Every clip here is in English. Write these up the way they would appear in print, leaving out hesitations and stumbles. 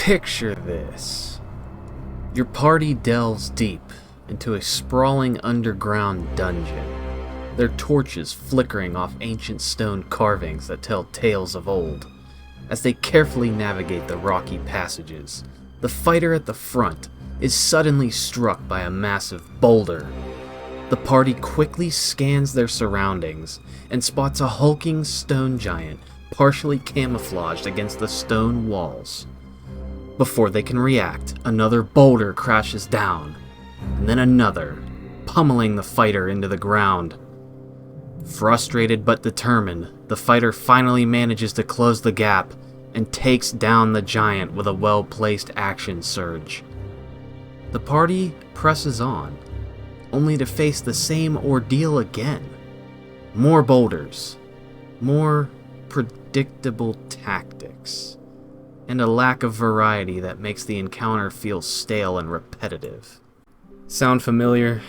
Picture this. Your party delves deep into a sprawling underground dungeon, their torches flickering off ancient stone carvings that tell tales of old. As they carefully navigate the rocky passages, the fighter at the front is suddenly struck by a massive boulder. The party quickly scans their surroundings and spots a hulking stone giant partially camouflaged against the stone walls. Before they can react, another boulder crashes down, and then another, pummeling the fighter into the ground. Frustrated but determined, the fighter finally manages to close the gap and takes down the giant with a well-placed action surge. The party presses on, only to face the same ordeal again. More boulders, more predictable tactics, and a lack of variety that makes the encounter feel stale and repetitive. Sound familiar?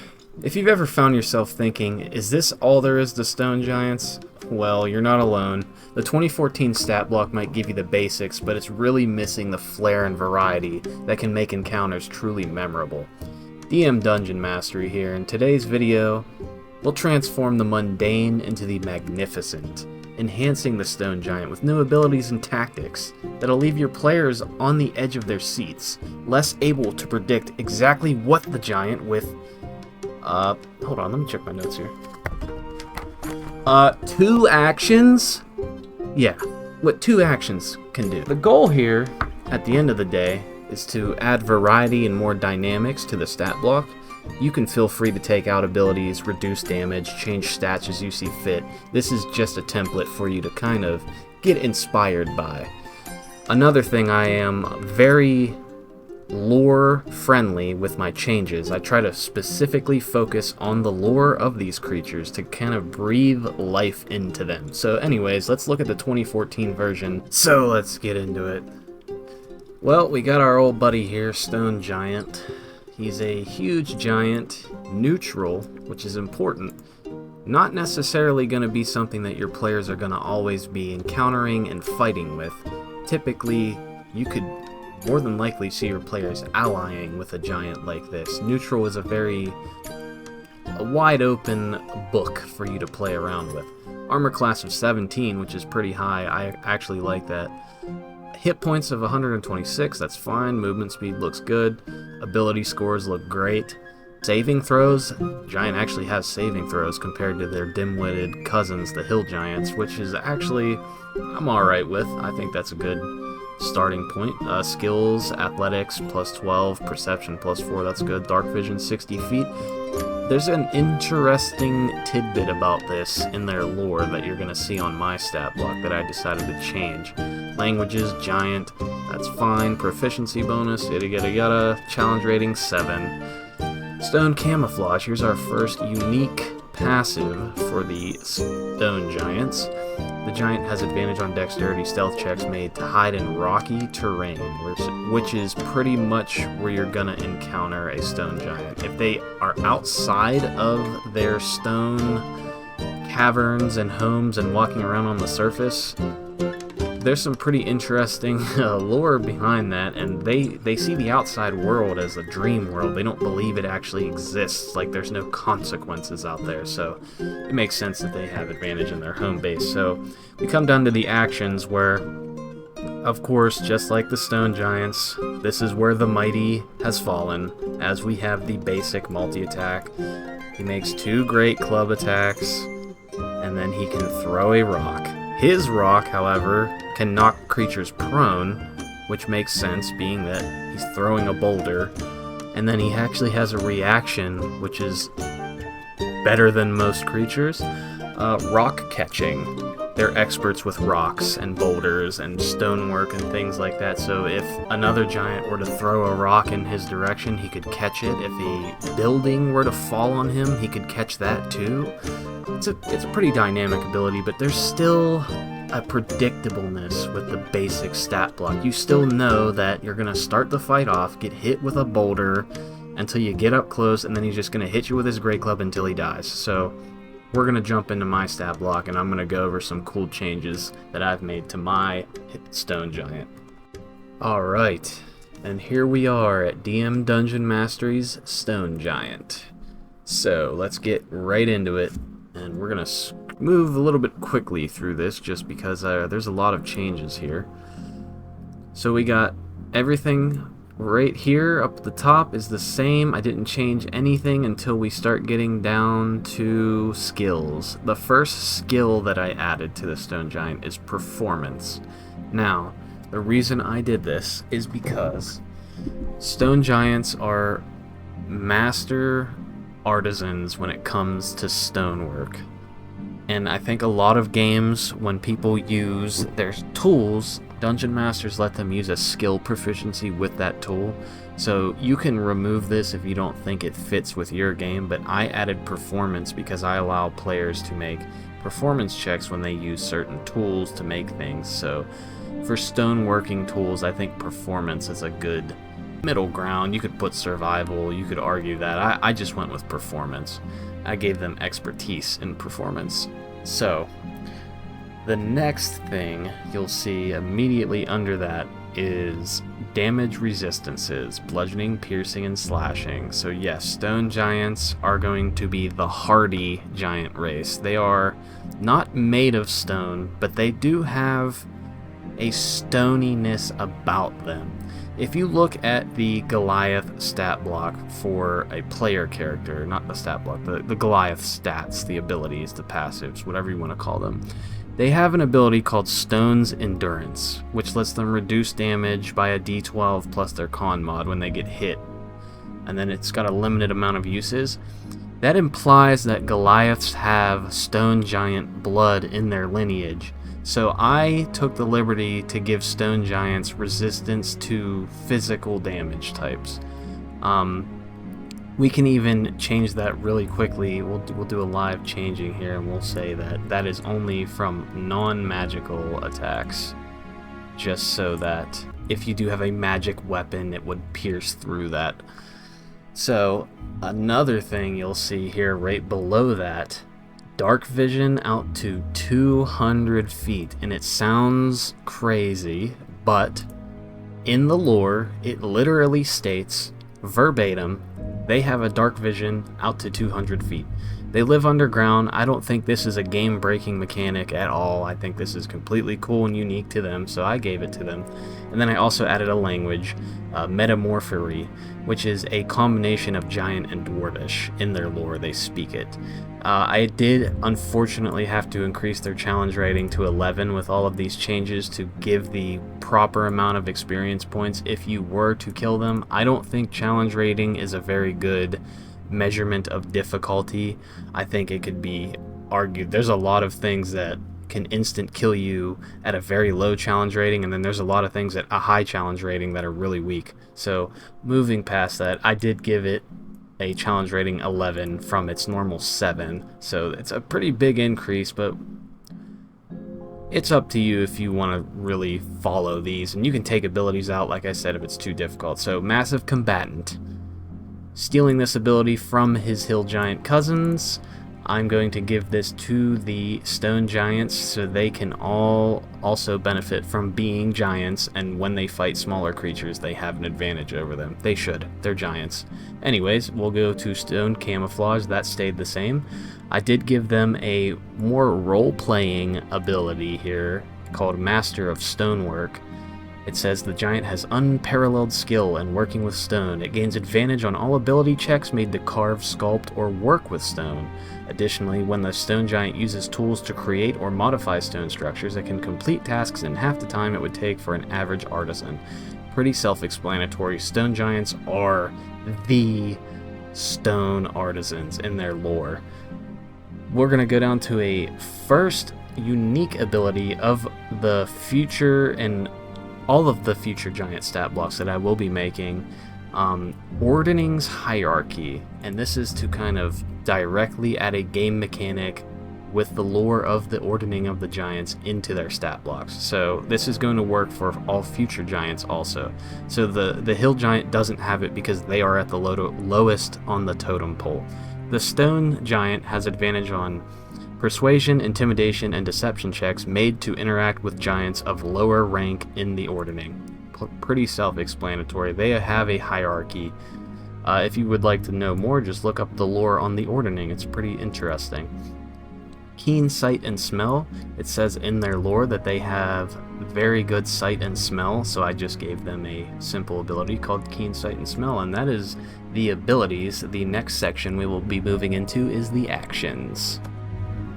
If you've ever found yourself thinking, is this all there is to stone giants? Well, you're not alone. The 2014 stat block might give you the basics, but it's really missing the flair and variety that can make encounters truly memorable. DM Dungeon Mastery here. In today's video, we'll transform the mundane into the magnificent, enhancing the stone giant with new abilities and tactics that'll leave your players on the edge of their seats, less able to predict exactly what the giant with hold on, let me check my notes here. 2 actions? Yeah, what 2 actions can do. The goal here, at the end of the day, is to add variety and more dynamics to the stat block. You can feel free to take out abilities, reduce damage, change stats as you see fit. This is just a template for you to kind of get inspired by. Another thing, I am very lore friendly with my changes. I try to specifically focus on the lore of these creatures to kind of breathe life into them. So anyways, let's look at the 2014 version. So let's get into it. Well, we got our old buddy here, Stone Giant. He's a huge giant, neutral, which is important. Not necessarily going to be something that your players are going to always be encountering and fighting with. Typically, you could more than likely see your players allying with a giant like this. Neutral is a wide open book for you to play around with. Armor class of 17, which is pretty high. I actually like that. Hit points of 126, that's fine. Movement speed looks good. Ability scores look great. Saving throws, giant actually has saving throws compared to their dim-witted cousins, the hill giants, which is actually I'm alright with. I think that's a good starting point. Skills, athletics plus 12, perception plus 4, that's good. Dark vision 60 feet. There's an interesting tidbit about this in their lore that you're going to see on my stat block that I decided to change. Languages, giant, that's fine. Proficiency bonus, yada yada yada. Challenge rating 7. Stone camouflage, here's our first unique passive for the stone giants. The giant has advantage on dexterity stealth checks made to hide in rocky terrain, which is pretty much where you're gonna encounter a stone giant. If they are outside of their stone caverns and homes and walking around on the surface, there's some pretty interesting lore behind that, and they see the outside world as a dream world. They don't believe it actually exists, like there's no consequences out there, so it makes sense that they have advantage in their home base. So we come down to the actions where, of course, just like the stone giants, this is where the mighty has fallen, as we have the basic multi-attack. He makes 2 great club attacks, and then he can throw a rock. His rock, however, can knock creatures prone, which makes sense being that he's throwing a boulder, and then he actually has a reaction, which is better than most creatures. Rock catching. They're experts with rocks and boulders and stonework and things like that, so if another giant were to throw a rock in his direction, he could catch it. If a building were to fall on him, he could catch that too. It's a pretty dynamic ability, but there's still a predictableness with the basic stat block. You still know that you're going to start the fight off, get hit with a boulder until you get up close, and then he's just going to hit you with his great club until he dies. So we're going to jump into my stat block, and I'm going to go over some cool changes that I've made to my stone giant. Alright, And here we are at DM Dungeon Mastery's Stone Giant. So let's get right into it, and we're gonna move a little bit quickly through this just because there's a lot of changes here. So we got everything right here up at the top is the same. I didn't change anything until we start getting down to skills. The first skill that I added to the Stone Giant is Performance. Now, the reason I did this is because Stone Giants are master artisans when it comes to stonework. And I think a lot of games, when people use their tools, Dungeon Masters let them use a skill proficiency with that tool. So you can remove this if you don't think it fits with your game, but I added Performance because I allow players to make performance checks when they use certain tools to make things. So for stoneworking tools, I think Performance is a good middle ground. You could put Survival, you could argue that. I just went with Performance. I gave them expertise in Performance. So the next thing you'll see immediately under that is damage resistances, bludgeoning, piercing, and slashing. So yes, Stone Giants are going to be the hardy giant race. They are not made of stone, but they do have a stoniness about them. If you look at the Goliath stat block for a player character, not the stat block, the Goliath stats, the abilities, the passives, whatever you want to call them, they have an ability called Stone's Endurance, which lets them reduce damage by a d12 plus their con mod when they get hit. And then it's got a limited amount of uses. That implies that Goliaths have Stone Giant blood in their lineage. So I took the liberty to give Stone Giants resistance to physical damage types. We can even change that really quickly. We'll do a live changing here, and we'll say that that is only from non-magical attacks, just so that if you do have a magic weapon, it would pierce through that. So another thing you'll see here right below that, dark vision out to 200 feet, and it sounds crazy, but in the lore, it literally states, verbatim, they have a dark vision out to 200 feet. They live underground. I don't think this is a game-breaking mechanic at all. I think this is completely cool and unique to them, so I gave it to them. And then I also added a language, Metamorphory, which is a combination of Giant and Dwarvish. In their lore, they speak it. I did, unfortunately, have to increase their challenge rating to 11 with all of these changes to give the proper amount of experience points if you were to kill them. I don't think challenge rating is a very good measurement of difficulty. I think it could be argued there's a lot of things that can instant kill you at a very low challenge rating, and then there's a lot of things at a high challenge rating that are really weak. So moving past that, I did give it a challenge rating 11 from its normal 7, so it's a pretty big increase, but it's up to you if you want to really follow these, and you can take abilities out, like I said, if it's too difficult. So Massive Combatant, stealing this ability from his hill giant cousins. I'm going to give this to the Stone Giants so they can all also benefit from being giants, and when they fight smaller creatures they have an advantage over them. They should. They're giants. Anyways, we'll go to Stone Camouflage. That stayed the same. I did give them a more role-playing ability here called Master of Stonework. It says the giant has unparalleled skill in working with stone. It gains advantage on all ability checks made to carve, sculpt, or work with stone. Additionally, when the stone giant uses tools to create or modify stone structures, it can complete tasks in half the time it would take for an average artisan. Pretty self-explanatory. Stone giants are the stone artisans in their lore. We're going to go down to a first unique ability of the future and all of the future giant stat blocks that I will be making, Ordining's Hierarchy, and this is to kind of directly add a game mechanic with the lore of the Ordning of the Giants into their stat blocks. So this is going to work for all future giants also. So the Hill Giant doesn't have it because they are at the lowest on the totem pole. The Stone Giant has advantage on Persuasion, Intimidation, and Deception checks made to interact with giants of lower rank in the Ordning. pretty self-explanatory. They have a hierarchy. If you would like to know more, just look up the lore on the Ordning. It's pretty interesting. Keen sight and smell. It says in their lore that they have very good sight and smell, so I just gave them a simple ability called Keen Sight and Smell, and that is the abilities. The next section we will be moving into is the actions.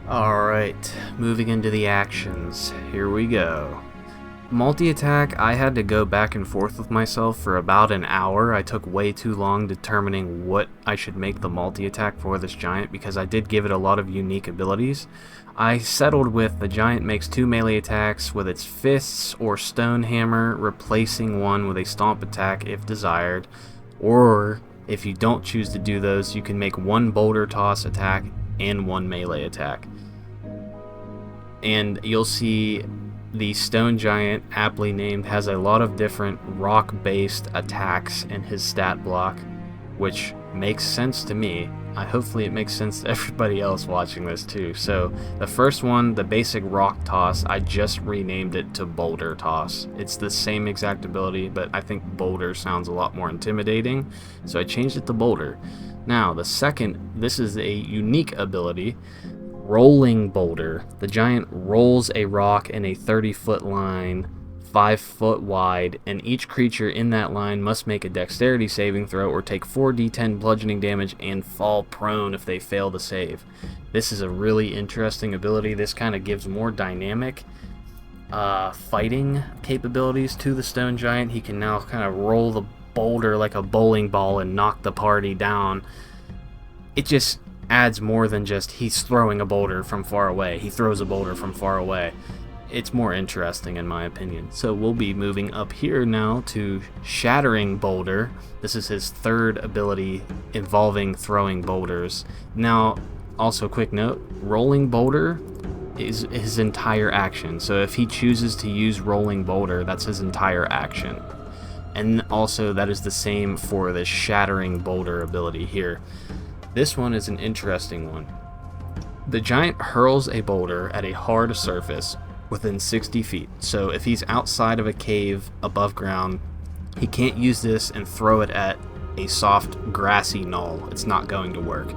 Alright, moving into the actions. Here we go. Multi-attack, I had to go back and forth with myself for about an hour. I took way too long determining what I should make the multi-attack for this giant because I did give it a lot of unique abilities. I settled with the giant makes 2 melee attacks with its fists or stone hammer, replacing one with a stomp attack if desired, or if you don't choose to do those, you can make 1 boulder toss attack and 1 melee attack. And you'll see the stone giant, aptly named, has a lot of different rock-based attacks in his stat block, which makes sense to me. Hopefully it makes sense to everybody else watching this too. So the first one, the basic rock toss, I just renamed it to boulder toss. It's the same exact ability, but I think boulder sounds a lot more intimidating, so I changed it to boulder. Now the second, this is a unique ability, rolling boulder. The giant rolls a rock in a 30-foot line, 5 foot wide, and each creature in that line must make a dexterity saving throw or take 4d10 bludgeoning damage and fall prone if they fail to save. This is a really interesting ability. This kind of gives more dynamic fighting capabilities to the stone giant. He can now kind of roll the boulder like a bowling ball and knock the party down. It just adds more than just he's throwing a boulder from far away. He throws a boulder from far away. It's more interesting in my opinion. So we'll be moving up here now to Shattering Boulder. This is his third ability involving throwing boulders. Now, also quick note, Rolling Boulder is his entire action. So if he chooses to use Rolling Boulder, that's his entire action. And also that is the same for the Shattering Boulder ability here. This one is an interesting one. The giant hurls a boulder at a hard surface within 60 feet. So if he's outside of a cave above ground, he can't use this and throw it at a soft grassy knoll. It's not going to work.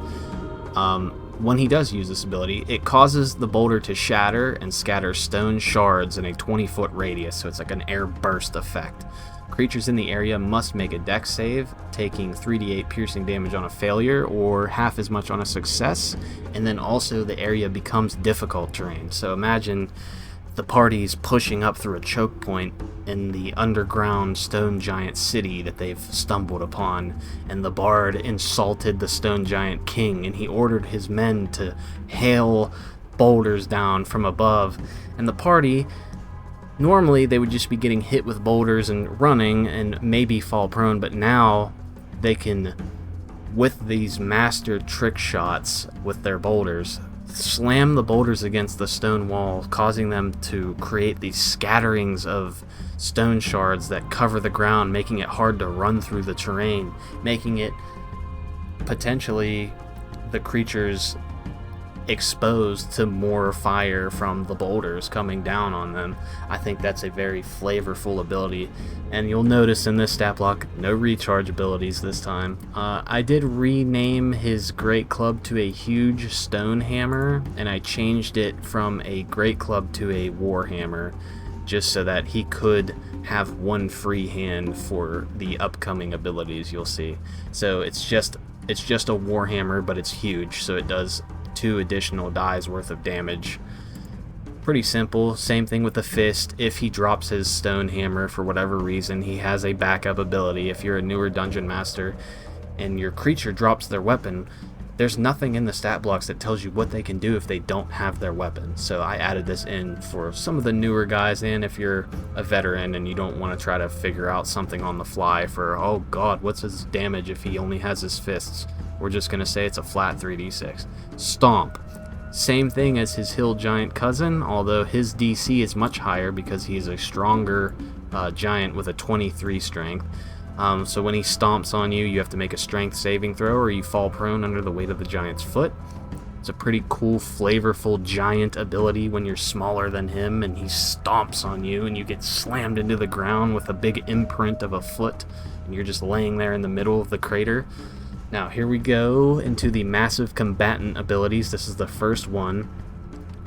When he does use this ability, it causes the boulder to shatter and scatter stone shards in a 20-foot radius, so it's like an air burst effect. Creatures in the area must make a dex save, taking 3d8 piercing damage on a failure or half as much on a success, and then also the area becomes difficult terrain. So imagine the party's pushing up through a choke point in the underground stone giant city that they've stumbled upon, and the bard insulted the stone giant king, and he ordered his men to hail boulders down from above, and the party, normally they would just be getting hit with boulders and running and maybe fall prone, but now they can, with these master trick shots with their boulders, slam the boulders against the stone wall, causing them to create these scatterings of stone shards that cover the ground, making it hard to run through the terrain, making it potentially the creatures exposed to more fire from the boulders coming down on them. I think that's a very flavorful ability, and you'll notice in this stat block, no recharge abilities this time. I did rename his great club to a huge stone hammer, and I changed it from a great club to a war hammer, just so that he could have one free hand for the upcoming abilities you'll see. So it's just a warhammer, but it's huge, so it does 2 additional dies worth of damage. Pretty simple. Same thing with the fist. If he drops his stone hammer for whatever reason, he has a backup ability. If you're a newer dungeon master and your creature drops their weapon, there's nothing in the stat blocks that tells you what they can do if they don't have their weapon. So I added this in for some of the newer guys, and if you're a veteran and you don't want to try to figure out something on the fly for, oh god, what's his damage if he only has his fists? We're just going to say it's a flat 3d6. Stomp. Same thing as his hill giant cousin, although his DC is much higher because he's a stronger giant with a 23 strength. So when he stomps on you, you have to make a strength saving throw or you fall prone under the weight of the giant's foot. It's a pretty cool, flavorful giant ability when you're smaller than him and he stomps on you and you get slammed into the ground with a big imprint of a foot and you're just laying there in the middle of the crater. Now here we go into the massive combatant abilities. This is the first one.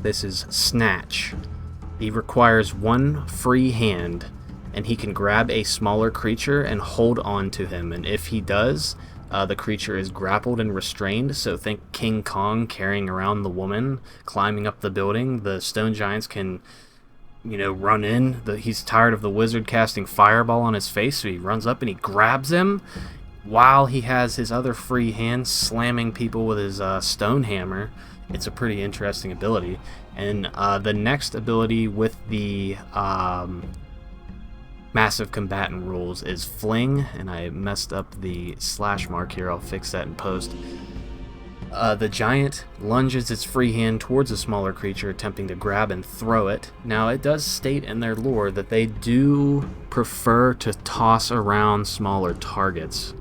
This is Snatch. He requires one free hand and he can grab a smaller creature and hold on to him, and if he does, the creature is grappled and restrained. So think King Kong carrying around the woman, climbing up the building. The stone giants can, run in. He's tired of the wizard casting fireball on his face, so he runs up and he grabs him while he has his other free hand slamming people with his stone hammer. It's a pretty interesting ability. And the next ability with the massive combatant rules is Fling, and I messed up the slash mark here. I'll fix that in post. The giant lunges its free hand towards a smaller creature, attempting to grab and throw it. Now, it does state in their lore that they do prefer to toss around smaller targets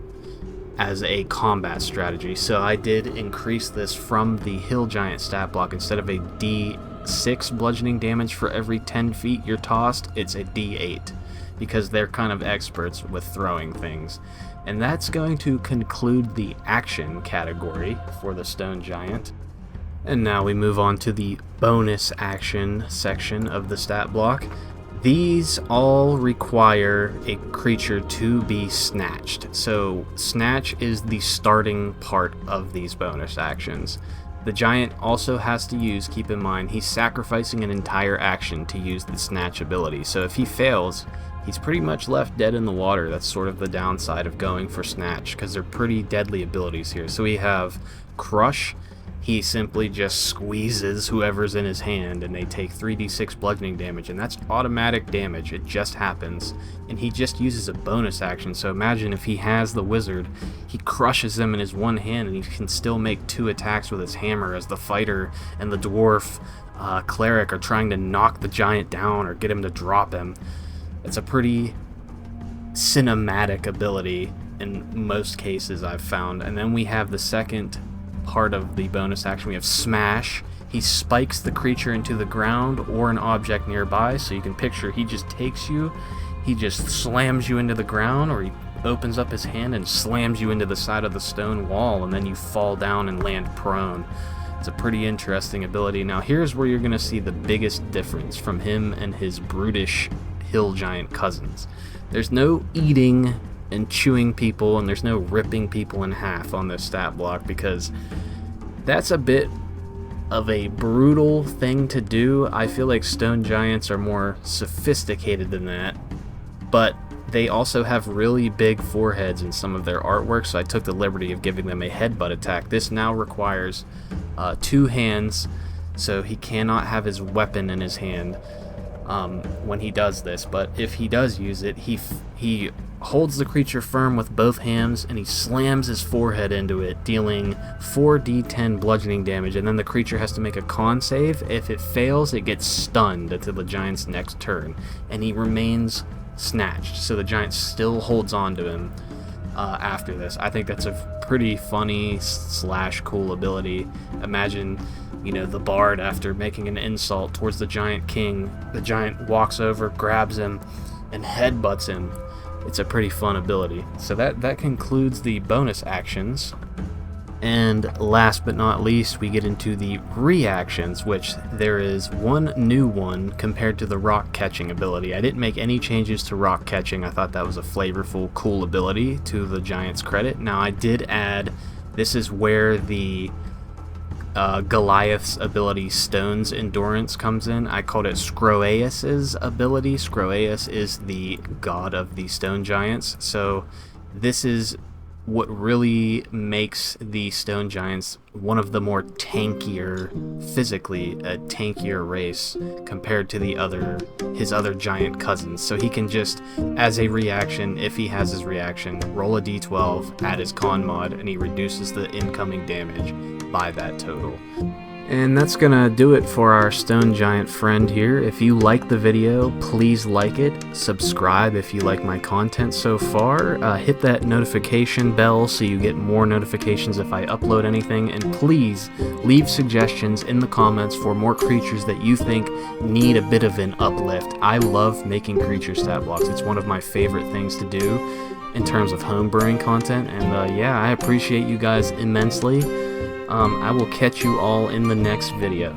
as a combat strategy, so I did increase this from the hill giant stat block. Instead of a D6 bludgeoning damage for every 10 feet you're tossed, it's a D8, because they're kind of experts with throwing things. And that's going to conclude the action category for the stone giant. And now we move on to the bonus action section of the stat block. These all require a creature to be snatched. So snatch is the starting part of these bonus actions. The giant also has to use, keep in mind, he's sacrificing an entire action to use the snatch ability. So if he fails, he's pretty much left dead in the water. That's sort of the downside of going for snatch, because they're pretty deadly abilities here. So we have Crush. He simply just squeezes whoever's in his hand and they take 3d6 bludgeoning damage, and that's automatic damage. It just happens, and he just uses a bonus action. So imagine if he has the wizard, he crushes them in his one hand and he can still make 2 attacks with his hammer as the fighter and the dwarf cleric are trying to knock the giant down or get him to drop him. It's a pretty cinematic ability in most cases, I've found. And then we have the second part of the bonus action. We have Smash. He spikes the creature into the ground or an object nearby, so you can picture he just takes you, he just slams you into the ground, or he opens up his hand and slams you into the side of the stone wall, and then you fall down and land prone. It's a pretty interesting ability. Now here's where you're going to see the biggest difference from him and his brutish hill giant cousins. There's no eating and chewing people, and there's no ripping people in half on this stat block, because that's a bit of a brutal thing to do. I feel like stone giants are more sophisticated than that, but they also have really big foreheads in some of their artwork, so I took the liberty of giving them a headbutt attack. This now requires 2 hands, so he cannot have his weapon in his hand when he does this, but if he does use it, he holds the creature firm with both hands and he slams his forehead into it, dealing 4d10 bludgeoning damage, and then the creature has to make a con save. If it fails, it gets stunned until the giant's next turn, and he remains snatched, so the giant still holds on to him after this. I think that's a pretty funny / cool ability. Imagine, the bard, after making an insult towards the giant king, the giant walks over, grabs him, and headbutts him. It's a pretty fun ability. So that concludes the bonus actions. And last but not least, we get into the reactions, which there is one new one compared to the rock catching ability. I didn't make any changes to rock catching. I thought that was a flavorful, cool ability, to the giant's credit. Now I did add, this is where the Goliath's ability, Stone's Endurance, comes in. I called it Scroeus's ability. Scroeus is the god of the stone giants. So this is what really makes the stone giants one of the more tankier, physically a tankier race compared to his other giant cousins. So he can just, as a reaction, if he has his reaction, roll a d12, add his con mod, and he reduces the incoming damage by that total. And that's gonna do it for our stone giant friend here. If you like the video, please like it, subscribe if you like my content so far, hit that notification bell so you get more notifications if I upload anything, and please leave suggestions in the comments for more creatures that you think need a bit of an uplift. I love making creature stat blocks. It's one of my favorite things to do in terms of homebrewing content, and yeah, I appreciate you guys immensely. I will catch you all in the next video.